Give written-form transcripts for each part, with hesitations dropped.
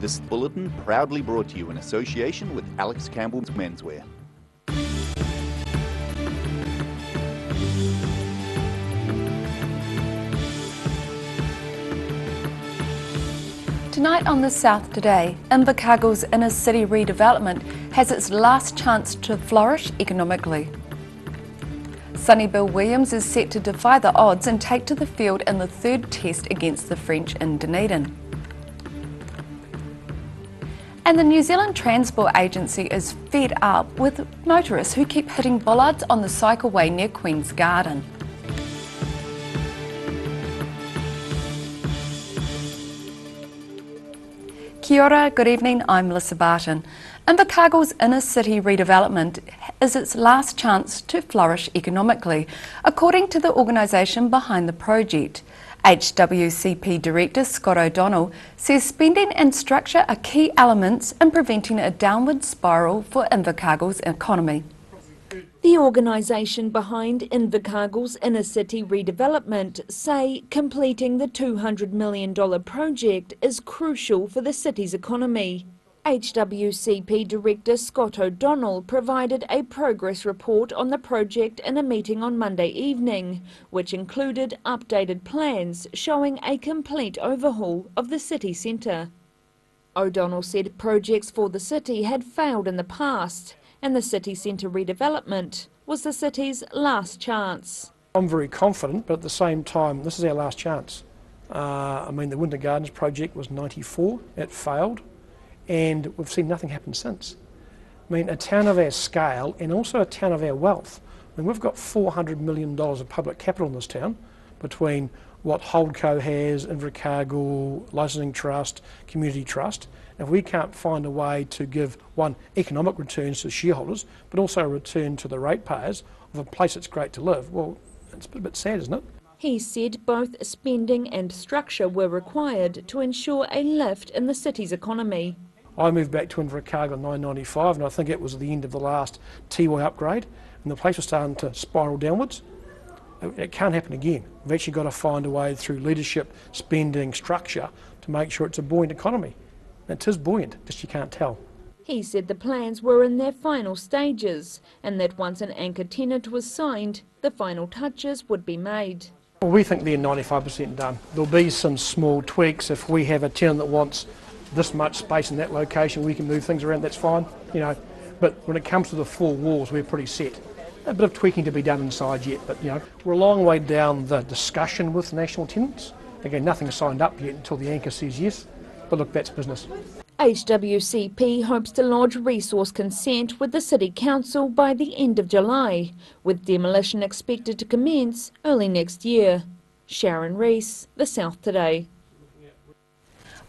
This bulletin proudly brought to you in association with Alex Campbell's Menswear. Tonight on the South Today, Invercargill's inner city redevelopment has its last chance to flourish economically. Sonny Bill Williams is set to defy the odds and take to the field in the third test against the French in Dunedin. And the New Zealand Transport Agency is fed up with motorists who keep hitting bollards on the cycleway near Queen's Garden. Kia ora, good evening, I'm Melissa Barton. Invercargill's inner city redevelopment is its last chance to flourish economically, according to the organisation behind the project. HWCP Director Scott O'Donnell says spending and structure are key elements in preventing a downward spiral for Invercargill's economy. The organisation behind Invercargill's inner city redevelopment say completing the $200 million project is crucial for the city's economy. HWCP Director Scott O'Donnell provided a progress report on the project in a meeting on Monday evening, which included updated plans showing a complete overhaul of the city centre. O'Donnell said projects for the city had failed in the past, and the city centre redevelopment was the city's last chance. I'm very confident, but at the same time, this is our last chance. The Winter Gardens project was 94, it failed, and we've seen nothing happen since. A town of our scale and also a town of our wealth. We've got $400 million of public capital in this town between what Holdco has, Invercargill, Licensing Trust, Community Trust. If we can't find a way to give, one, economic returns to shareholders, but also a return to the ratepayers of a place that's great to live, well, it's a bit sad, isn't it? He said both spending and structure were required to ensure a lift in the city's economy. I moved back to Invercargill in 1995, and I think it was the end of the last TY upgrade, and the place was starting to spiral downwards. It can't happen again. We've actually got to find a way through leadership, spending, structure to make sure it's a buoyant economy. It is buoyant, just you can't tell. He said the plans were in their final stages and that once an anchor tenant was signed, the final touches would be made. Well, we think they're 95% done. There'll be some small tweaks. If we have a tenant that wants this much space in that location, we can move things around, that's fine. But when it comes to the four walls, we're pretty set. A bit of tweaking to be done inside yet, but we're a long way down the discussion with national tenants. Again, nothing's signed up yet until the anchor says yes. But look, that's business. HWCP hopes to lodge resource consent with the City Council by the end of July, with demolition expected to commence early next year. Sharon Rees, The South Today.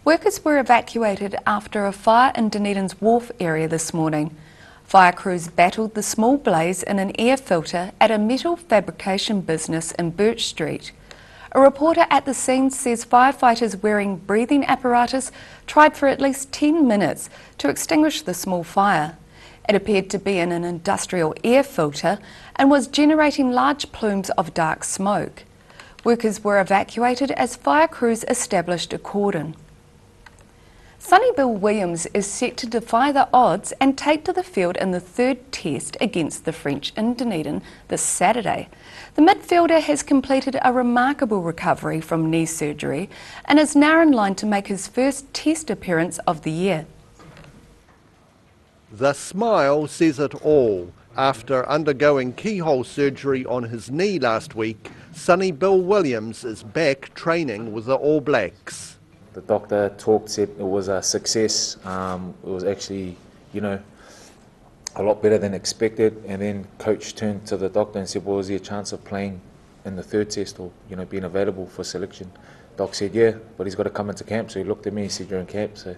Workers were evacuated after a fire in Dunedin's Wharf area this morning. Fire crews battled the small blaze in an air filter at a metal fabrication business in Birch Street. A reporter at the scene says firefighters wearing breathing apparatus tried for at least 10 minutes to extinguish the small fire. It appeared to be in an industrial air filter and was generating large plumes of dark smoke. Workers were evacuated as fire crews established a cordon. Sonny Bill Williams is set to defy the odds and take to the field in the third test against the French in Dunedin this Saturday. The midfielder has completed a remarkable recovery from knee surgery and is now in line to make his first test appearance of the year. The smile says it all. After undergoing keyhole surgery on his knee last week, Sonny Bill Williams is back training with the All Blacks. The doctor said it was a success. It was actually, a lot better than expected. And then coach turned to the doctor and said, well, is there a chance of playing in the third test or, being available for selection? Doc said, yeah, but he's got to come into camp. So he looked at me and said, you're in camp. So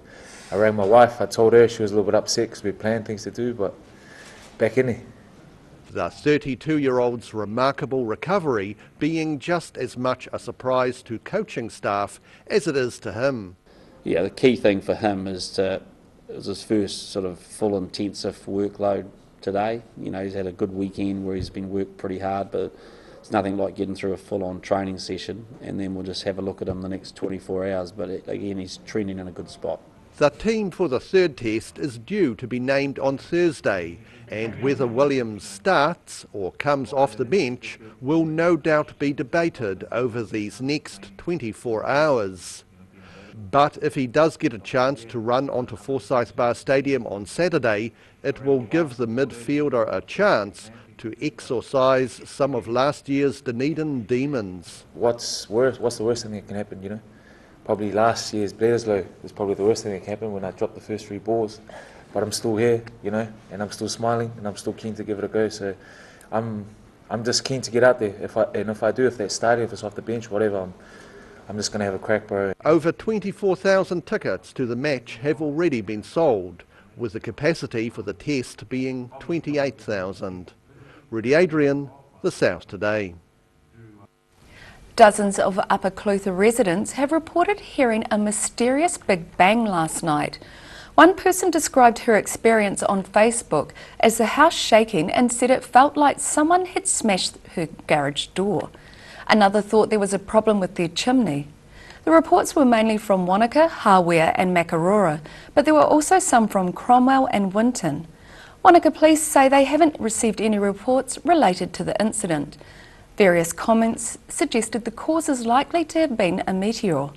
I rang my wife. I told her. She was a little bit upset because we planned things to do, but back in there. The 32-year-old's remarkable recovery being just as much a surprise to coaching staff as it is to him. Yeah, the key thing for him is it was his first sort of full intensive workload today. He's had a good weekend where he's been worked pretty hard, but it's nothing like getting through a full-on training session, and then we'll just have a look at him the next 24 hours. But again, he's trending in a good spot. The team for the third test is due to be named on Thursday, and whether Williams starts or comes off the bench will no doubt be debated over these next 24 hours. But if he does get a chance to run onto Forsyth Bar Stadium on Saturday, it will give the midfielder a chance to exorcise some of last year's Dunedin demons. What's the worst thing that can happen, you know? Probably last year's Bledisloe was probably the worst thing that can happen when I dropped the first 3 balls. But I'm still here, you know, and I'm still smiling, and I'm still keen to give it a go. So I'm just keen to get out there. If that's starting, if it's off the bench, whatever, I'm just going to have a crack, bro. Over 24,000 tickets to the match have already been sold, with the capacity for the test being 28,000. Rudy Adrian, The South Today. Dozens of Upper Clutha residents have reported hearing a mysterious big bang last night. One person described her experience on Facebook as the house shaking and said it felt like someone had smashed her garage door. Another thought there was a problem with their chimney. The reports were mainly from Wanaka, Hawea and Makarora, but there were also some from Cromwell and Winton. Wanaka police say they haven't received any reports related to the incident. Various comments suggested the cause is likely to have been a meteor.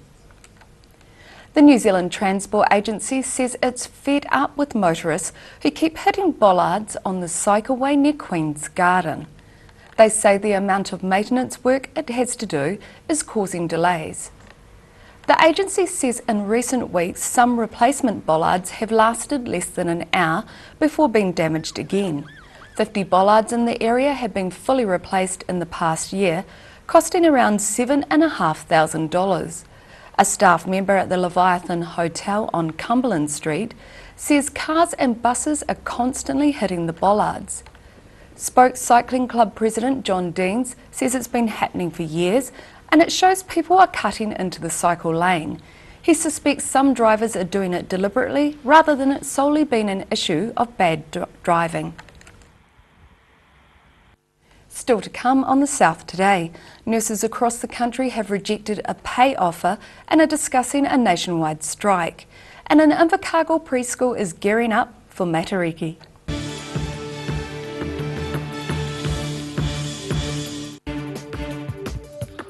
The New Zealand Transport Agency says it's fed up with motorists who keep hitting bollards on the cycleway near Queen's Garden. They say the amount of maintenance work it has to do is causing delays. The agency says in recent weeks some replacement bollards have lasted less than an hour before being damaged again. 50 bollards in the area have been fully replaced in the past year, costing around $7,500. A staff member at the Leviathan Hotel on Cumberland Street says cars and buses are constantly hitting the bollards. Spoke Cycling Club President John Deans says it's been happening for years and it shows people are cutting into the cycle lane. He suspects some drivers are doing it deliberately rather than it solely being an issue of bad driving. Still to come on The South Today, nurses across the country have rejected a pay offer and are discussing a nationwide strike. And an Invercargill preschool is gearing up for Matariki.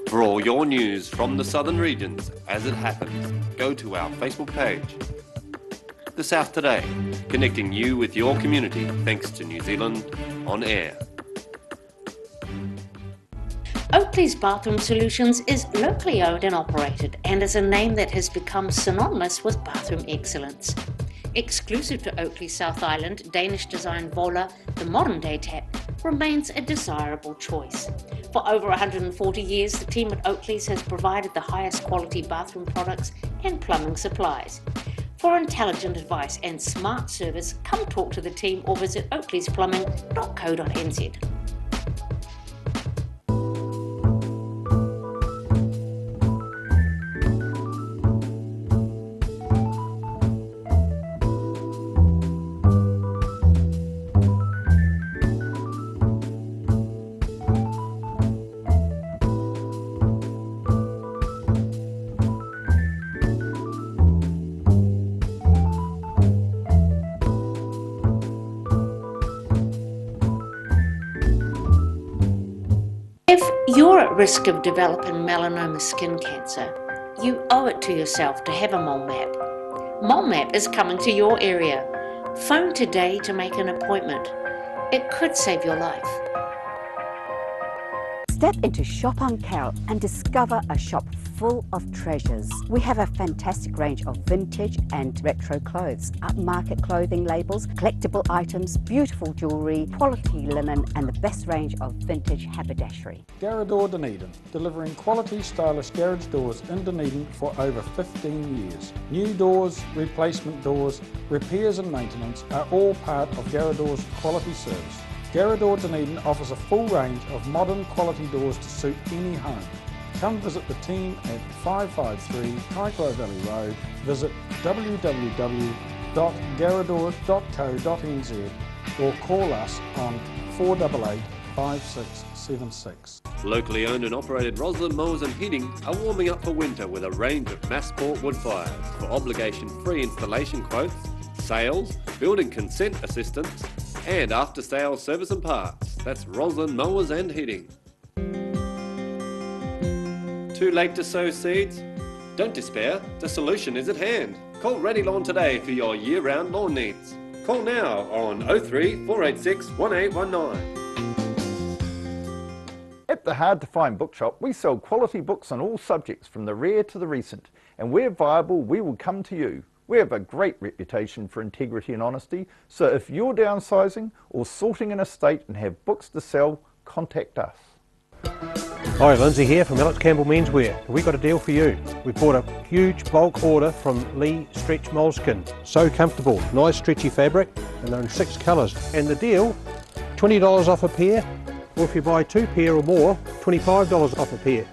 For all your news from the southern regions as it happens, go to our Facebook page. The South Today, connecting you with your community thanks to New Zealand On Air. Oakley's Bathroom Solutions is locally owned and operated and is a name that has become synonymous with bathroom excellence. Exclusive to Oakley South Island, Danish design Vola, the modern day tap, remains a desirable choice. For over 140 years, the team at Oakley's has provided the highest quality bathroom products and plumbing supplies. For intelligent advice and smart service, come talk to the team or visit oakleysPlumbing.co.nz. If you're at risk of developing melanoma skin cancer, you owe it to yourself to have a mole map. Mole map is coming to your area. Phone today to make an appointment. It could save your life. Step into Shop on Carroll and discover a shop full of treasures. We have a fantastic range of vintage and retro clothes, upmarket clothing labels, collectible items, beautiful jewellery, quality linen and the best range of vintage haberdashery. Garrador Dunedin, delivering quality stylish garage doors in Dunedin for over 15 years. New doors, replacement doors, repairs and maintenance are all part of Garrador's quality service. Garrador Dunedin offers a full range of modern quality doors to suit any home. Come visit the team at 553 Kaikoura Valley Road. Visit www.garrador.co.nz or call us on 488 5676. Locally owned and operated Roslyn Mowers and Heating are warming up for winter with a range of mass-port wood fires for obligation-free installation quotes, sales, building consent assistance, and after-sales service and parts. That's Roslyn Mowers and Heating. Too late to sow seeds? Don't despair, the solution is at hand. Call Ready Lawn today for your year-round lawn needs. Call now on 03 486 1819. At the hard-to-find bookshop, we sell quality books on all subjects from the rare to the recent, and where viable, we will come to you. We have a great reputation for integrity and honesty, so if you're downsizing or sorting an estate and have books to sell, contact us. Hi, Lindsay here from Alex Campbell Menswear. We've got a deal for you. We've bought a huge bulk order from Lee Stretch Moleskin. So comfortable, nice stretchy fabric, and they're in 6 colours. And the deal, $20 off a pair, or if you buy 2 pair or more, $25 off a pair.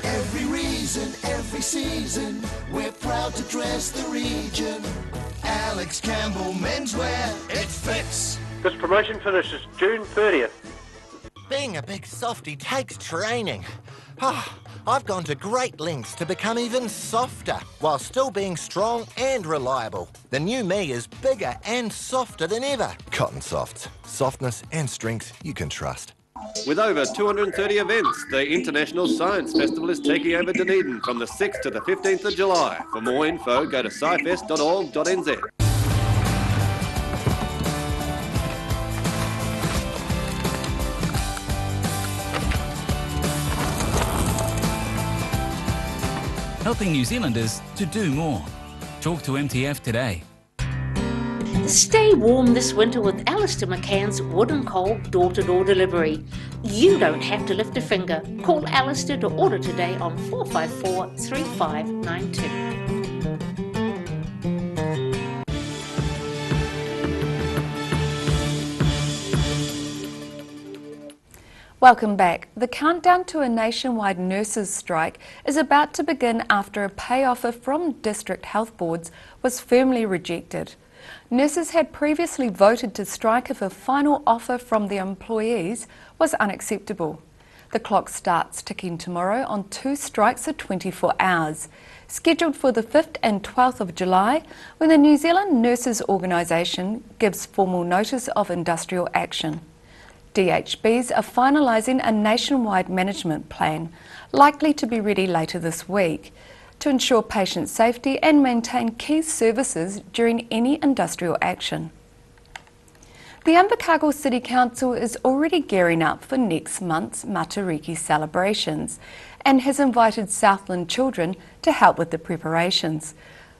Every reason, every season, we're proud to dress the region. Alex Campbell Menswear, it fits. This promotion finishes June 30th. Being a big softie takes training. I've gone to great lengths to become even softer, while still being strong and reliable. The new me is bigger and softer than ever. Cotton Softs. Softness and strength you can trust. With over 230 events, the International Science Festival is taking over Dunedin from the 6th to the 15th of July. For more info, go to scifest.org.nz. Helping New Zealanders to do more. Talk to MTF today. Stay warm this winter with Alistair McCann's Wood and Coal door-to-door delivery. You don't have to lift a finger. Call Alistair to order today on 454 3592. Welcome back. The countdown to a nationwide nurses' strike is about to begin after a pay offer from district health boards was firmly rejected. Nurses had previously voted to strike if a final offer from the employees was unacceptable. The clock starts ticking tomorrow on 2 strikes of 24 hours, scheduled for the 5th and 12th of July, when the New Zealand Nurses Organisation gives formal notice of industrial action. DHBs are finalising a nationwide management plan, likely to be ready later this week, to ensure patient safety and maintain key services during any industrial action. The Invercargill City Council is already gearing up for next month's Matariki celebrations and has invited Southland children to help with the preparations.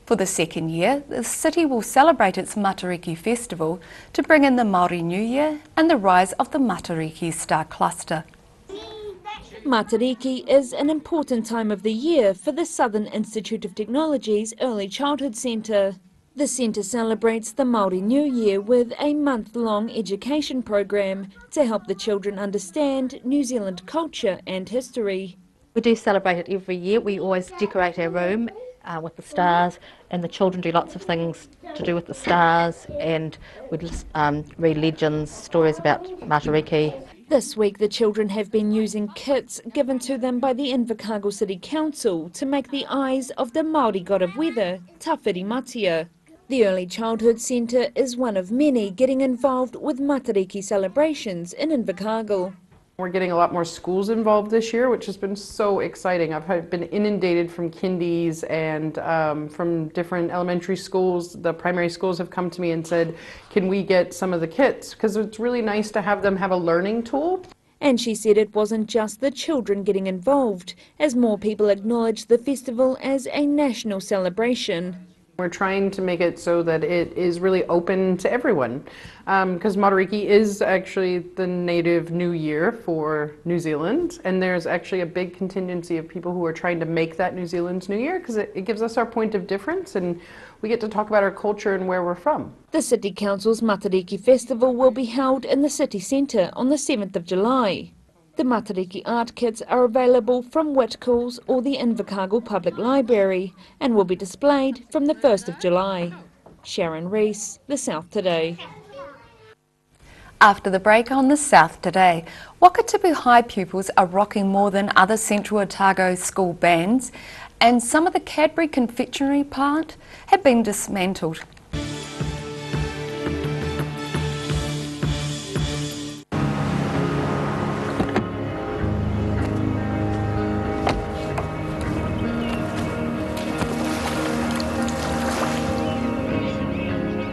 For the second year, the city will celebrate its Matariki festival to bring in the Māori New Year and the rise of the Matariki Star Cluster. Matariki is an important time of the year for the Southern Institute of Technology's Early Childhood Centre. The centre celebrates the Māori New Year with a month-long education program to help the children understand New Zealand culture and history. We do celebrate it every year. We always decorate our room with the stars, and the children do lots of things to do with the stars, and we read legends, stories about Matariki. This week the children have been using kits given to them by the Invercargill City Council to make the eyes of the Māori god of weather, Tawhiri Matia. The Early Childhood Centre is one of many getting involved with Matariki celebrations in Invercargill. We're getting a lot more schools involved this year, which has been so exciting. I've been inundated from kindies and from different elementary schools. The primary schools have come to me and said, can we get some of the kits? Because it's really nice to have them have a learning tool. And she said it wasn't just the children getting involved, as more people acknowledge the festival as a national celebration. We're trying to make it so that it is really open to everyone, because Matariki is actually the native New Year for New Zealand, and there's actually a big contingency of people who are trying to make that New Zealand's New Year, because it gives us our point of difference, and we get to talk about our culture and where we're from. The City Council's Matariki Festival will be held in the City Centre on the 7th of July. The Matariki art kits are available from Whitcoulls or the Invercargill Public Library and will be displayed from the 1st of July. Sharon Rees, The South Today. After the break on the South Today, Wakatipu High pupils are rocking more than other Central Otago school bands, and some of the Cadbury confectionery plant have been dismantled.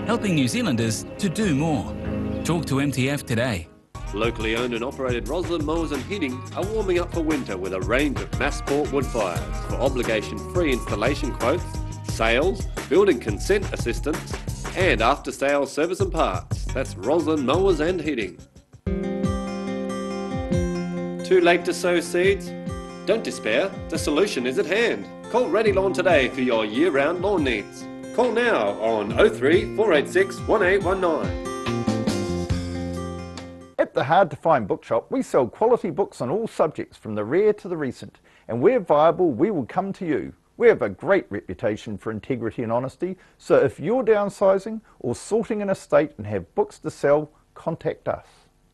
Helping New Zealanders to do more. Talk to MTF today. Locally owned and operated Roslyn Mowers and Heating are warming up for winter with a range of mass sport wood fires for obligation-free installation quotes, sales, building consent assistance, and after-sales service and parts. That's Roslyn Mowers and Heating. Too late to sow seeds? Don't despair, the solution is at hand. Call Ready Lawn today for your year-round lawn needs. Call now on 03 486 1819. At the Hard to Find Bookshop, we sell quality books on all subjects from the rare to the recent, and where viable, we will come to you. We have a great reputation for integrity and honesty, so if you're downsizing or sorting an estate and have books to sell, contact us.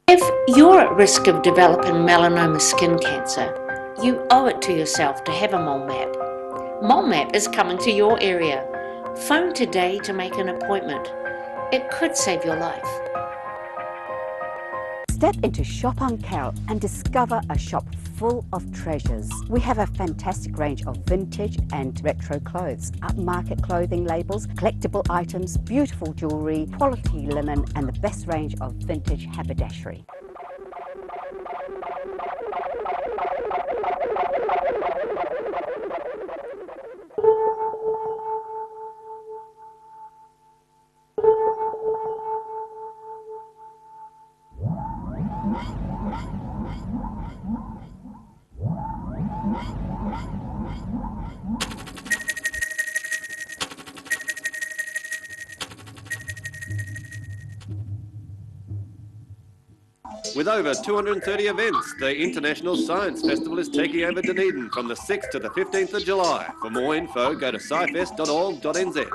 If you're at risk of developing melanoma skin cancer, you owe it to yourself to have a mole map. Mole map is coming to your area. Phone today to make an appointment. It could save your life. Step into Shop on Carrot and discover a shop full of treasures. We have a fantastic range of vintage and retro clothes, upmarket clothing labels, collectible items, beautiful jewellery, quality linen and the best range of vintage haberdashery. With over 230 events, the International Science Festival is taking over Dunedin from the 6th to the 15th of July. For more info, go to scifest.org.nz.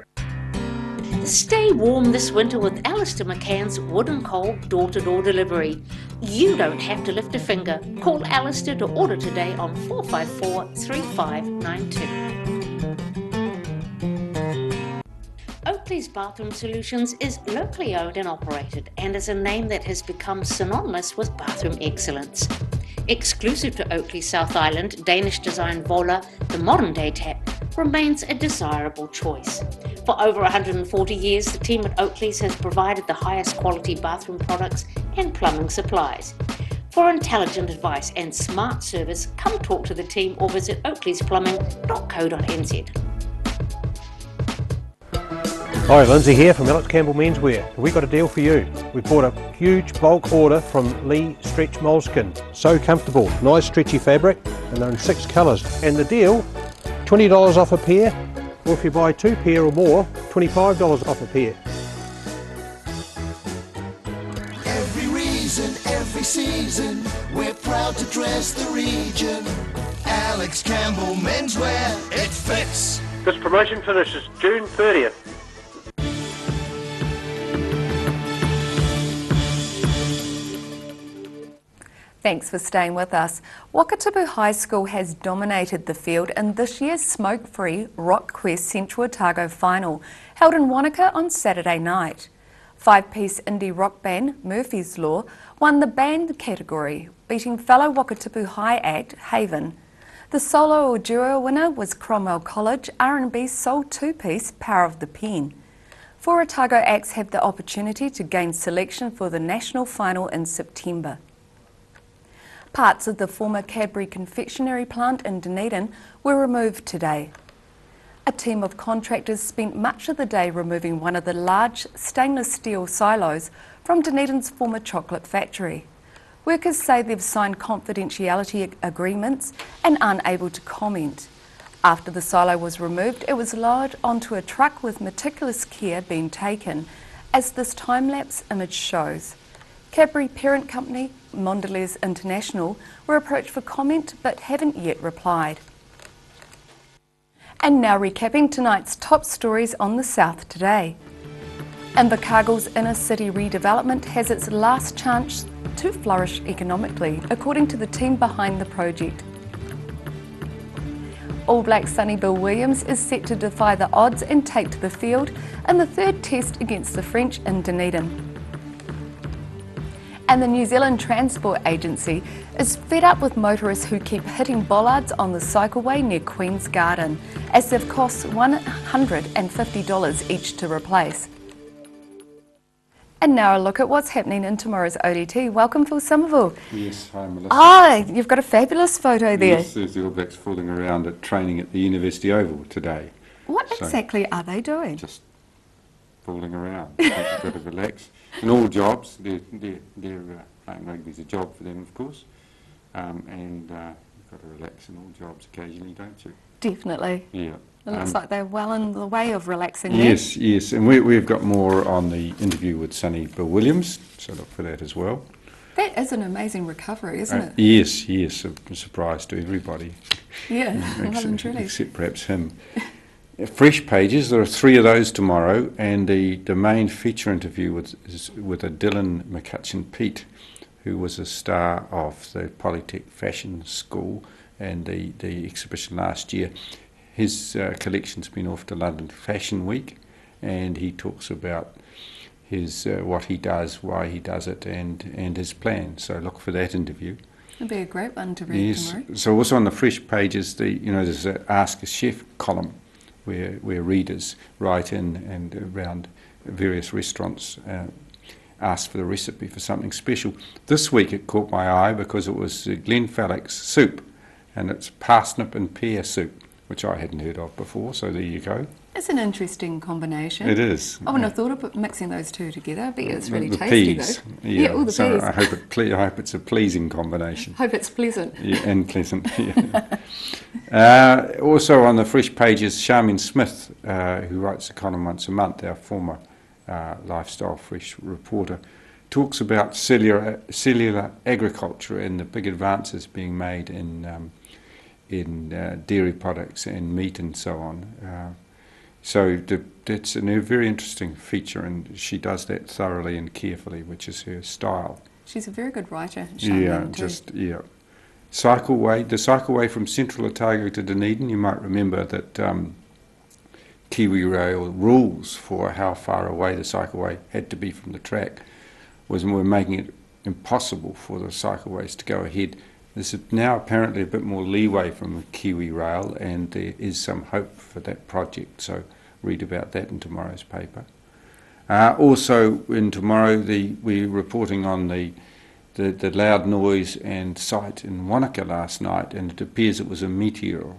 Stay warm this winter with Alistair McCann's Wood and Coal door-to-door delivery. You don't have to lift a finger. Call Alistair to order today on 454 3592. Oakley's Bathroom Solutions is locally owned and operated and is a name that has become synonymous with bathroom excellence. Exclusive to Oakley South Island, Danish design Vola, the modern day tap, remains a desirable choice. For over 140 years, the team at Oakley's has provided the highest quality bathroom products and plumbing supplies. For intelligent advice and smart service, come talk to the team or visit oakleysplumbing.co.nz. Hi, Lindsay here from Campbell Menswear. We've got a deal for you. We've bought a huge bulk order from Lee Stretch Moleskin. So comfortable, nice stretchy fabric, and they're in 6 colours. And the deal, $20 off a pair, or if you buy 2 pair or more, $25 off a pair. Every reason, every season, we're proud to dress the region. Alex Campbell Menswear, it fits. This promotion finishes June 30th. Thanks for staying with us. Wakatipu High School has dominated the field in this year's smoke-free Rock Quest Central Otago final, held in Wanaka on Saturday night. 5-piece indie rock band Murphy's Law won the band category, beating fellow Wakatipu High act Haven. The solo or duo winner was Cromwell College R&B soul 2-piece Power of the Pen. 4 Otago acts have the opportunity to gain selection for the national final in September. Parts of the former Cadbury confectionery plant in Dunedin were removed today. A team of contractors spent much of the day removing one of the large stainless steel silos from Dunedin's former chocolate factory. Workers say they've signed confidentiality agreements and aren't able to comment. After the silo was removed, it was lowered onto a truck with meticulous care being taken, as this time-lapse image shows. Cadbury parent company Mondelez International were approached for comment but haven't yet replied. And now recapping tonight's top stories on the South Today. Invercargill's inner city redevelopment has its last chance to flourish economically, according to the team behind the project. All Black Sonny Bill Williams is set to defy the odds and take to the field in the third test against the French in Dunedin. And the New Zealand Transport Agency is fed up with motorists who keep hitting bollards on the cycleway near Queen's Garden, as they've cost $150 each to replace. And now a look at what's happening in tomorrow's ODT. Welcome, Phil Somerville. Yes, hi Melissa. Ah, you've got a fabulous photo there. Yes, there's the All Blacks fooling around at training at the University Oval today. What exactly are they doing? Just fooling around. Take a bit of relax. In all jobs, playing rugby's a job for them, of course. And you've got to relax in all jobs occasionally, don't you? Definitely. Yeah. It looks like they're well in the way of relaxing Yes, there. yes. And we've got more on the interview with Sonny Bill Williams, so look for that as well. That is an amazing recovery, isn't it? Yes, yes. A surprise to everybody. Yeah, well and truly. Except perhaps him. Fresh pages, there are 3 of those tomorrow, and the main feature interview is with a Dylan McCutcheon-Pete, who was a star of the Polytech Fashion School and the exhibition last year. His collection's been off to London Fashion Week, and he talks about his what he does, why he does it, and his plan. So look for that interview. It'll be a great one to read tomorrow. So also on the fresh pages, there's an Ask a Chef column where readers write in and around various restaurants ask for the recipe for something special. This week it caught my eye because it was Glenfallick's soup, and it's parsnip and pear soup, which I hadn't heard of before, so there you go. It's an interesting combination. It is. I wouldn't have thought of mixing those two together. I bet it's really the tasty peas. though. Yeah, all the so peas. I hope it's a pleasing combination. Hope it's pleasant. Yeah, and pleasant. Yeah. Also on the fresh pages, Charmaine Smith, who writes the column once a month, our former Lifestyle Fresh reporter, talks about cellular agriculture and the big advances being made in dairy products and meat and so on. So that's a very interesting feature, and she does that thoroughly and carefully, which is her style. She's a very good writer. The cycleway from Central Otago to Dunedin. You might remember that Kiwi Rail rules for how far away the cycleway had to be from the track were making it impossible for the cycleways to go ahead. There's now apparently a bit more leeway from the Kiwi Rail, and there is some hope for that project, so read about that in tomorrow's paper. Also in tomorrow, we're reporting on the loud noise and sight in Wanaka last night, and it appears it was a meteor.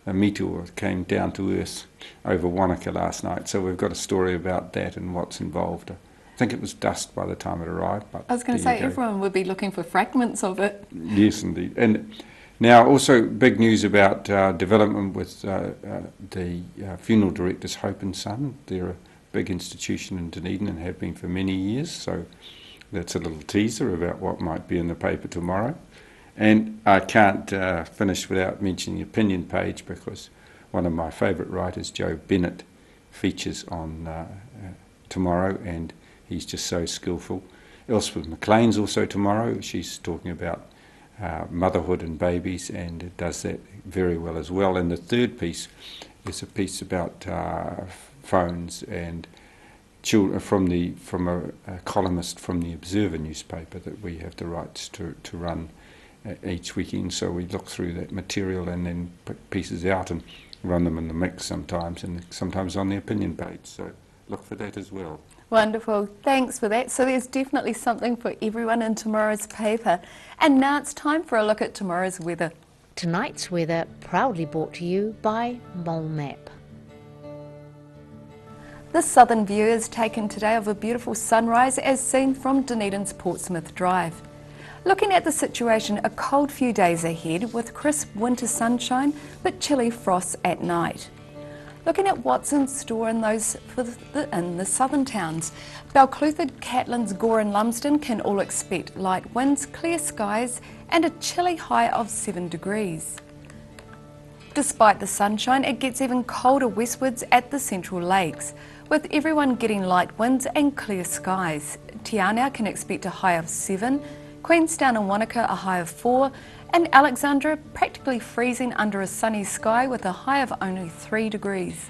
A meteor came down to Earth over Wanaka last night, so we've got a story about that and what's involved. I think it was dust by the time it arrived. But I was going to say, everyone would be looking for fragments of it. Yes, indeed. And now also big news about development with the funeral directors Hope and Son. They're a big institution in Dunedin and have been for many years, so that's a little teaser about what might be in the paper tomorrow. And I can't finish without mentioning the opinion page, because one of my favourite writers, Joe Bennett, features on tomorrow, and he's just so skillful. Elspeth McLean's also tomorrow. She's talking about motherhood and babies, and does that very well as well. And the third piece is a piece about phones and children from a columnist from the Observer newspaper that we have the rights to run each weekend. So we look through that material and then pick pieces out and run them in the mix sometimes, and sometimes on the opinion page. So look for that as well. Wonderful, thanks for that. So there's definitely something for everyone in tomorrow's paper. And now it's time for a look at tomorrow's weather. Tonight's weather proudly brought to you by Mole Map. The southern view is taken today of a beautiful sunrise as seen from Dunedin's Portsmouth Drive. Looking at the situation, a cold few days ahead with crisp winter sunshine but chilly frosts at night. Looking at what's in store in the southern towns, Balclutha, Catlins, Gore and Lumsden can all expect light winds, clear skies and a chilly high of 7 degrees. Despite the sunshine, it gets even colder westwards at the Central Lakes, with everyone getting light winds and clear skies. Te Anau can expect a high of 7, Queenstown and Wanaka a high of 4, and Alexandra practically freezing under a sunny sky with a high of only 3 degrees.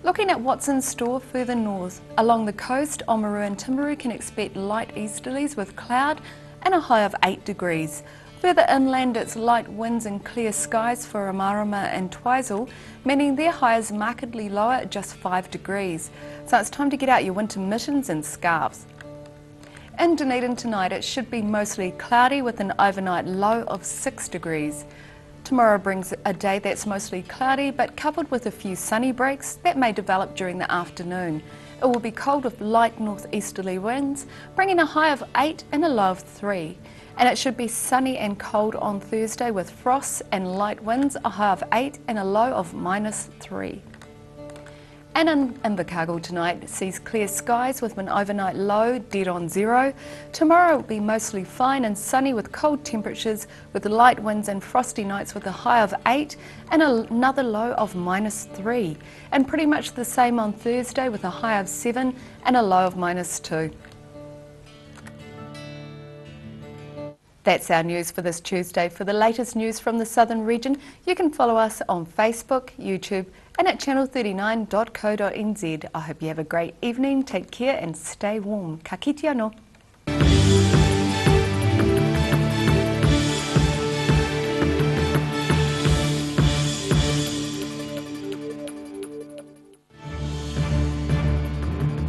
Looking at what's in store further north, along the coast, Oamaru and Timaru can expect light easterlies with cloud and a high of 8 degrees. Further inland, it's light winds and clear skies for Amarama and Twizel, meaning their high is markedly lower at just 5 degrees. So it's time to get out your winter mittens and scarves. In Dunedin tonight, it should be mostly cloudy with an overnight low of 6 degrees. Tomorrow brings a day that's mostly cloudy, but coupled with a few sunny breaks that may develop during the afternoon. It will be cold with light northeasterly winds, bringing a high of 8 and a low of 3. And it should be sunny and cold on Thursday with frosts and light winds, a high of 8 and a low of -3. And in Invercargill tonight sees clear skies with an overnight low dead on 0. Tomorrow will be mostly fine and sunny with cold temperatures with light winds and frosty nights with a high of 8 and another low of -3. And pretty much the same on Thursday with a high of 7 and a low of -2. That's our news for this Tuesday. For the latest news from the Southern region, you can follow us on Facebook, YouTube and at channel39.co.nz. I hope you have a great evening, take care and stay warm. Ka kite anō.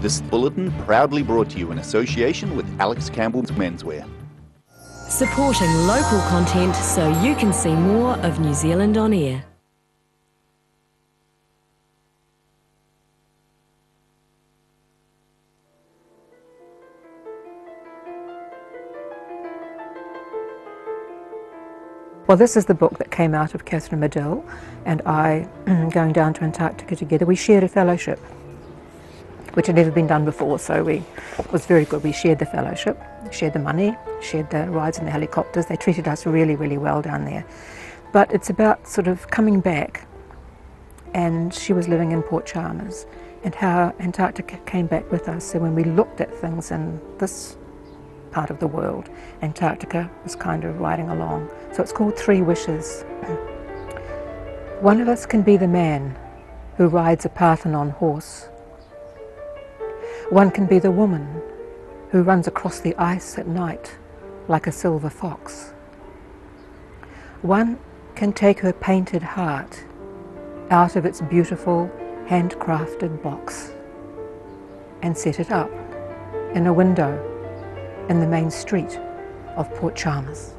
This bulletin proudly brought to you in association with Alex Campbell's Menswear. Supporting local content so you can see more of New Zealand on air. Well, this is the book that came out of Catherine Medill and I going down to Antarctica together. We shared a fellowship, which had never been done before, so it was very good. We shared the fellowship, shared the money, shared the rides in the helicopters. They treated us really, really well down there. But it's about sort of coming back, and she was living in Port Chalmers, and how Antarctica came back with us. So when we looked at things in this part of the world, Antarctica was kind of riding along. So it's called 3 Wishes. One of us can be the man who rides a Parthenon horse. One can be the woman who runs across the ice at night like a silver fox. One can take her painted heart out of its beautiful handcrafted box and set it up in a window in the main street of Port Chalmers.